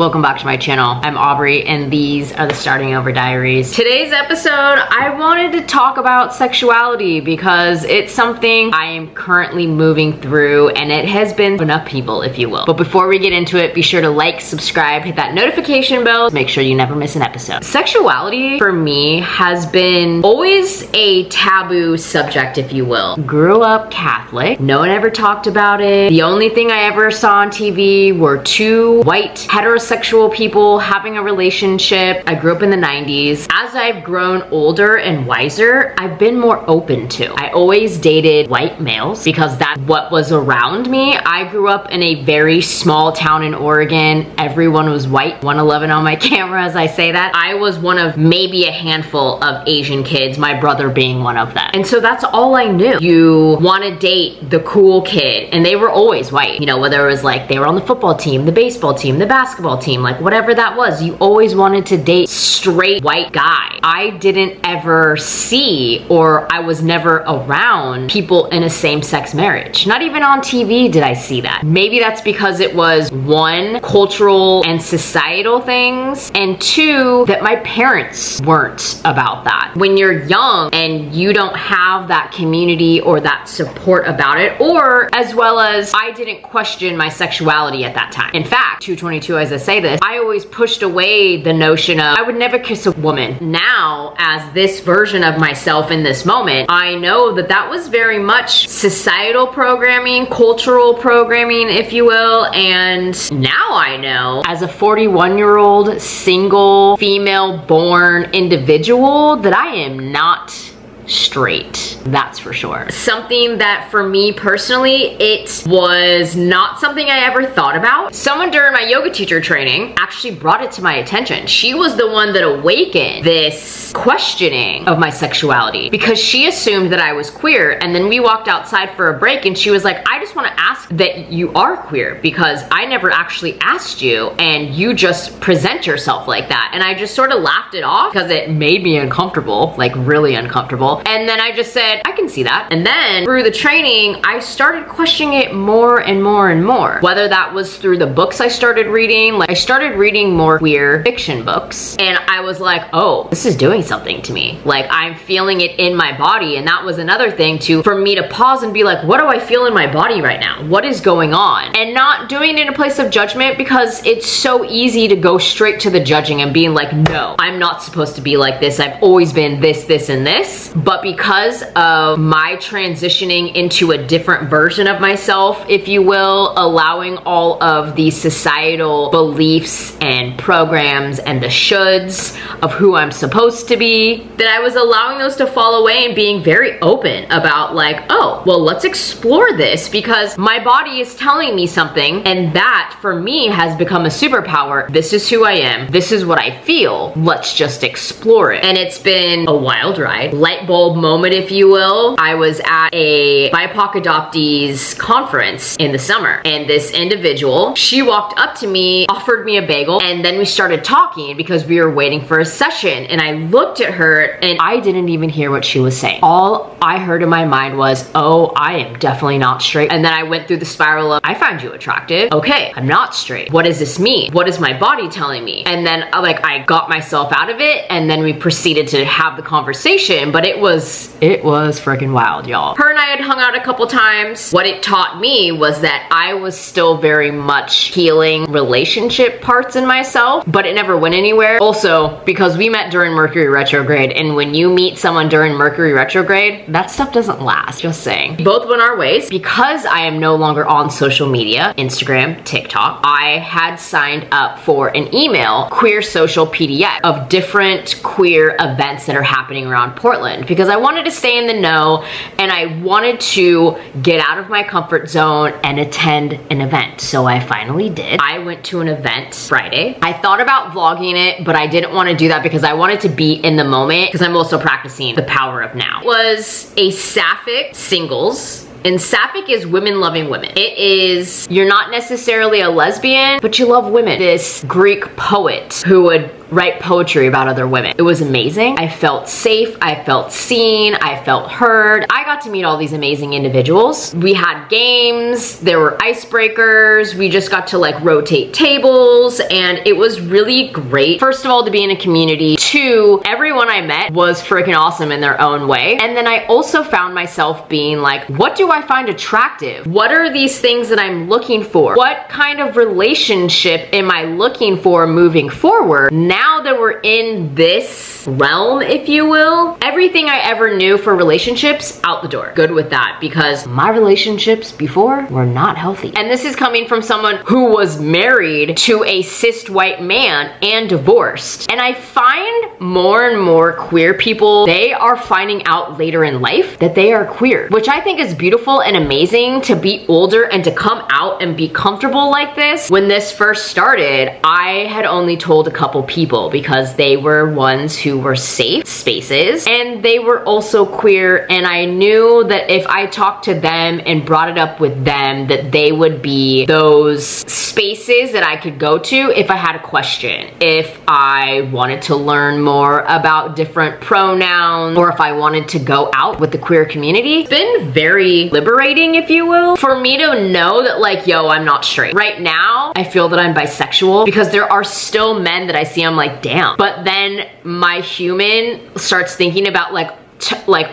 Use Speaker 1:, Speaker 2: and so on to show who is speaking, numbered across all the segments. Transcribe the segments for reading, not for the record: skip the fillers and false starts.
Speaker 1: Welcome back to my channel. I'm Aubrey and these are the Starting Over Diaries. Today's episode, I wanted to talk about sexuality because it's something I am currently moving through and it has been an upheaval, if you will. But before we get into it, be sure to like, subscribe, hit that notification bell, make sure you never miss an episode. Sexuality for me has been always a taboo subject, if you will. Grew up Catholic. No one ever talked about it. The only thing I ever saw on TV were two white heterosexual people having a relationship. I grew up in the 90s. As I've grown older and wiser, I've been more open to. I always dated white males because that's what was around me. I grew up in a very small town in Oregon. Everyone was white. 111 on my camera as I say that. I was one of maybe a handful of Asian kids, my brother being one of them. And so that's all I knew. You want to date the cool kid, and they were always white. You know, whether it was like they were on the football team, the baseball team, the basketball team, like whatever that was, you always wanted to date straight white guy. I didn't ever see, or I was never around people in a same-sex marriage. Not even on TV did I see that. Maybe that's because it was one, cultural and societal things, and two, that my parents weren't about that. When you're young and you don't have that community or that support about it, or as well as I didn't question my sexuality at that time. In fact, 222 as I say this, I always pushed away the notion of I would never kiss a woman. Now, as this version of myself in this moment, I know that that was very much societal programming, cultural programming, if you will, and now I know as a 41-year-old single female born individual that I am not straight, that's for sure. Something that for me personally, it was not something I ever thought about. Someone during my yoga teacher training actually brought it to my attention. She was the one that awakened this questioning of my sexuality because she assumed that I was queer, and then we walked outside for a break and she was like, I just want to ask that you are queer because I never actually asked you and you just present yourself like that. And I just sort of laughed it off because it made me uncomfortable, like really uncomfortable. And then I just said, I can see that. And then through the training, I started questioning it more and more and more. Whether that was through the books I started reading, like I started reading more queer fiction books. And I was like, oh, this is doing something to me. Like I'm feeling it in my body. And that was another thing for me to pause and be like, what do I feel in my body right now? What is going on? And not doing it in a place of judgment because it's so easy to go straight to the judging and being like, no, I'm not supposed to be like this. I've always been this, this, and this. But because of my transitioning into a different version of myself, if you will, allowing all of the societal beliefs and programs and the shoulds of who I'm supposed to be, that I was allowing those to fall away and being very open about like, oh, well, let's explore this because my body is telling me something and that for me has become a superpower. This is who I am. This is what I feel. Let's just explore it. And it's been a wild ride. Light bulb moment, if you will. I was at a BIPOC adoptees conference in the summer, and this individual, she walked up to me, offered me a bagel, and then we started talking because we were waiting for a session. And I looked at her and I didn't even hear what she was saying. All I heard in my mind was, oh, I am definitely not straight. And then I went through the spiral of, I find you attractive. Okay, I'm not straight. What does this mean? What is my body telling me? And then like I got myself out of it, and then we proceeded to have the conversation, but it was freaking wild, y'all. Her and I had hung out a couple times. What it taught me was that I was still very much healing relationship parts in myself, but it never went anywhere. Also, because we met during Mercury retrograde, and when you meet someone during Mercury retrograde, that stuff doesn't last, just saying. Both went our ways. Because I am no longer on social media, Instagram, TikTok, I had signed up for an email, queer social PDF, of different queer events that are happening around Portland because I wanted to stay in the know and I wanted to get out of my comfort zone and attend an event. So I finally did. I went to an event Friday. I thought about vlogging it, but I didn't want to do that because I wanted to be in the moment because I'm also practicing the power of now. It was a sapphic singles. And sapphic is women loving women. It is, you're not necessarily a lesbian, but you love women. This Greek poet who would write poetry about other women. It was amazing. I felt safe. I felt seen. I felt heard. I got to meet all these amazing individuals. We had games. There were icebreakers. We just got to like rotate tables, and it was really great. First of all, to be in a community. Two, everyone I met was freaking awesome in their own way. And then I also found myself being like, what do I find attractive? What are these things that I'm looking for? What kind of relationship am I looking for moving forward? Now that we're in this realm, if you will, everything I ever knew for relationships, out the door. Good with that, because my relationships before were not healthy. And this is coming from someone who was married to a cis white man and divorced. And I find more and more queer people, they are finding out later in life that they are queer, which I think is beautiful and amazing to be older and to come out and be comfortable like this. When this first started, I had only told a couple people because they were ones who were safe spaces, and they were also queer, and I knew that if I talked to them and brought it up with them, that they would be those spaces that I could go to if I had a question, if I wanted to learn more about different pronouns, or if I wanted to go out with the queer community. It's been very liberating, if you will, for me to know that like, yo, I'm not straight. Right now, I feel that I'm bisexual because there are still men that I see, I'm like, damn. But then my human starts thinking about like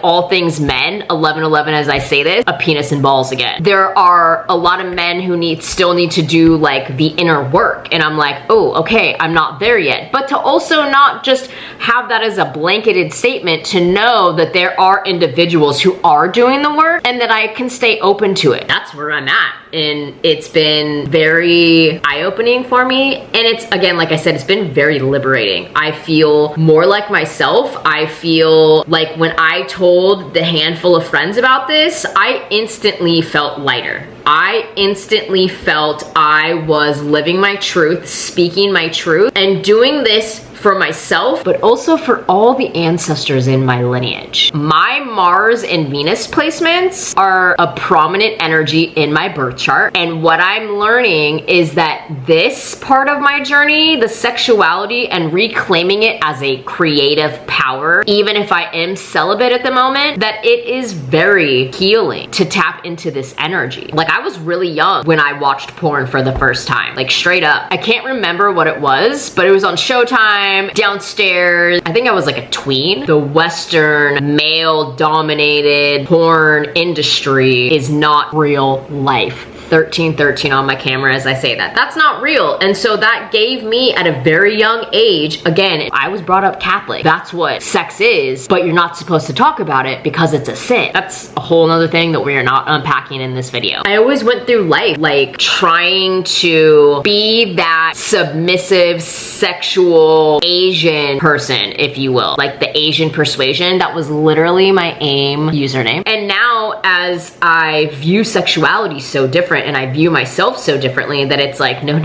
Speaker 1: all things men, 11 as I say this, a penis and balls again. There are a lot of men who still need to do like the inner work, and I'm like, oh, okay, I'm not there yet. But to also not just have that as a blanketed statement, to know that there are individuals who are doing the work and that I can stay open to it. That's where I'm at. And it's been very eye-opening for me. And it's, again, like I said, it's been very liberating. I feel more like myself. I feel like when I told the handful of friends about this, I instantly felt lighter. I instantly felt I was living my truth, speaking my truth, and doing this for myself, but also for all the ancestors in my lineage. My Mars and Venus placements are a prominent energy in my birth chart, and what I'm learning is that this part of my journey, the sexuality and reclaiming it as a creative power, even if I am celibate at the moment, that it is very healing to tap into this energy. Like, I was really young when I watched porn for the first time, like straight up. I can't remember what it was, but it was on Showtime, downstairs. I think I was like a tween. The Western male-dominated porn industry is not real life. 1313 on my camera as I say that. That's not real. And so that gave me at a very young age, again, I was brought up Catholic. That's what sex is, but you're not supposed to talk about it because it's a sin. That's a whole nother thing that we are not unpacking in this video. I always went through life like trying to be that submissive, sexual Asian person, if you will. Like the Asian persuasion. That was literally my AIM username. And now as I view sexuality so different, and I view myself so differently, that it's like, no,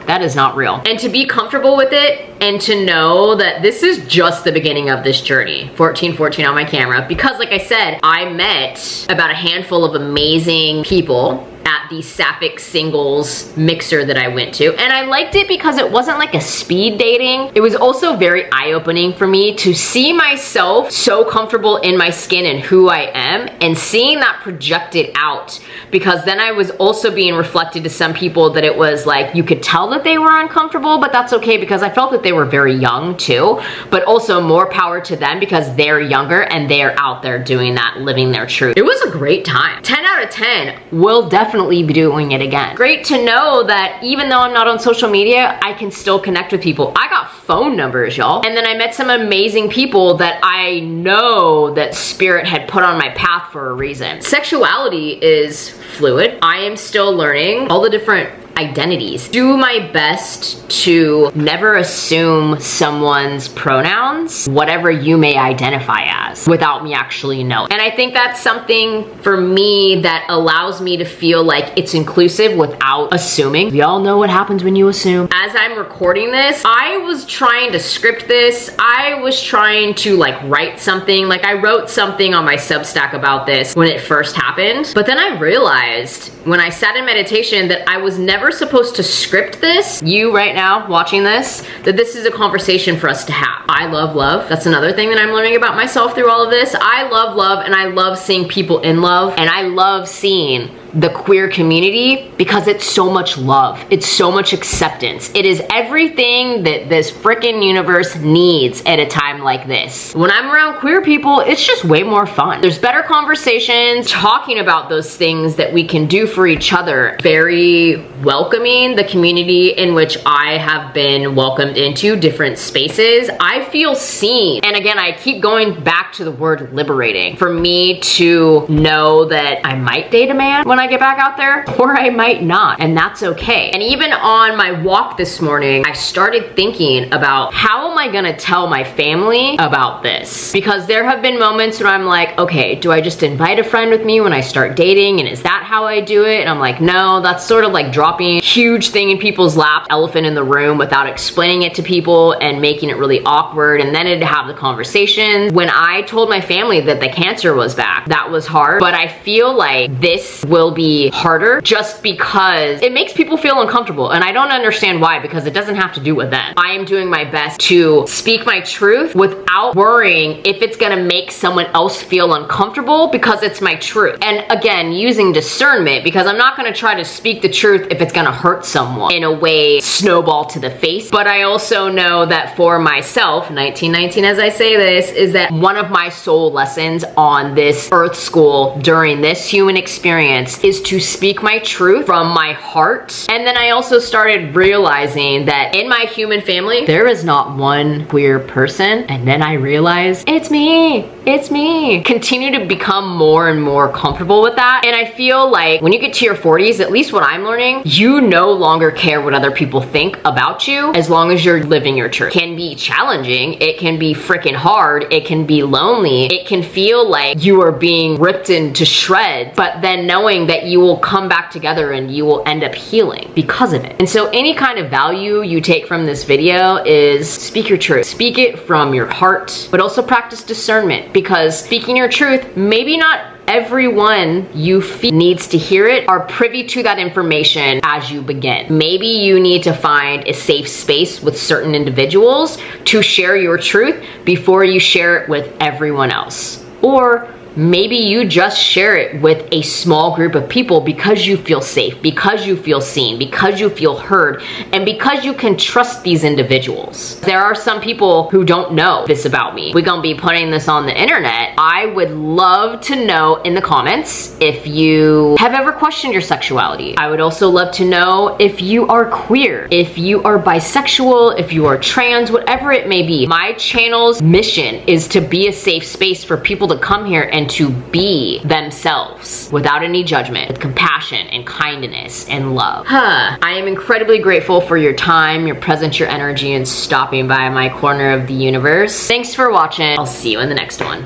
Speaker 1: that is not real. And to be comfortable with it, and to know that this is just the beginning of this journey. 1414 on my camera, because like I said, I met about a handful of amazing people at the Sapphic Singles mixer that I went to, and I liked it because it wasn't like a speed dating. It was also very eye-opening for me to see myself so comfortable in my skin and who I am, and seeing that projected out, because then I was also being reflected to some people that it was like, you could tell that they were uncomfortable, but that's okay, because I felt that they were very young too, but also more power to them because they're younger and they're out there doing that, living their truth. It was a great time. 10 out of 10. Will definitely be doing it again. Great to know that even though I'm not on social media, I can still connect with people. I got phone numbers, y'all. And then I met some amazing people that I know that spirit had put on my path for a reason. Sexuality is fluid. I am still learning all the different identities. Do my best to never assume someone's pronouns, whatever you may identify as, without me actually knowing. And I think that's something for me that allows me to feel like it's inclusive without assuming. We all know what happens when you assume. As I'm recording this, I was trying to script this. I was trying to like write something. Like I wrote something on my Substack about this when it first happened. But then I realized when I sat in meditation that I was never never supposed to script this. You right now watching this, that this is a conversation for us to have. I love love. That's another thing that I'm learning about myself through all of this. I love love, and I love seeing people in love, and I love seeing the queer community because it's so much love. It's so much acceptance. It is everything that this freaking universe needs at a time like this. When I'm around queer people, it's just way more fun. There's better conversations, talking about those things that we can do for each other. Very welcoming, the community in which I have been welcomed into, different spaces. I feel seen. And again, I keep going back to the word liberating. For me to know that I might date a man when I get back out there, or I might not, and that's okay. And even on my walk this morning, I started thinking about how am I gonna tell my family about this? Because there have been moments where I'm like, okay, do I just invite a friend with me when I start dating, and is that how I do it? And I'm like, no, that's sort of like dropping a huge thing in people's laps, elephant in the room, without explaining it to people and making it really awkward, and then to have the conversations. When I told my family that the cancer was back, that was hard, but I feel like this will be harder just because it makes people feel uncomfortable, and I don't understand why, because it doesn't have to do with them. I am doing my best to speak my truth without worrying if it's gonna make someone else feel uncomfortable, because it's my truth. And again, using discernment, because I'm not gonna try to speak the truth if it's gonna hurt someone in a way, snowball to the face. But I also know that for myself, 1919 as I say this, is that one of my soul lessons on this earth school during this human experience is to speak my truth from my heart. And then I also started realizing that in my human family, there is not one queer person. And then I realized, it's me. It's me. Continue to become more and more comfortable with that. And I feel like when you get to your 40s, at least what I'm learning, you no longer care what other people think about you as long as you're living your truth. It can be challenging. It can be freaking hard. It can be lonely. It can feel like you are being ripped into shreds, but then knowing that you will come back together and you will end up healing because of it. And so any kind of value you take from this video is speak your truth. Speak it from your heart, but also practice discernment, because speaking your truth, maybe not everyone you feel needs to hear it, are privy to that information as you begin. Maybe you need to find a safe space with certain individuals to share your truth before you share it with everyone else. Or maybe you just share it with a small group of people because you feel safe, because you feel seen, because you feel heard, and because you can trust these individuals. There are some people who don't know this about me. We're gonna be putting this on the internet. I would love to know in the comments if you have ever questioned your sexuality. I would also love to know if you are queer, if you are bisexual, if you are trans, whatever it may be. My channel's mission is to be a safe space for people to come here and to be themselves without any judgment, with compassion and kindness and love. I am incredibly grateful for your time, your presence, your energy, and stopping by my corner of the universe. Thanks for watching. I'll see you in the next one.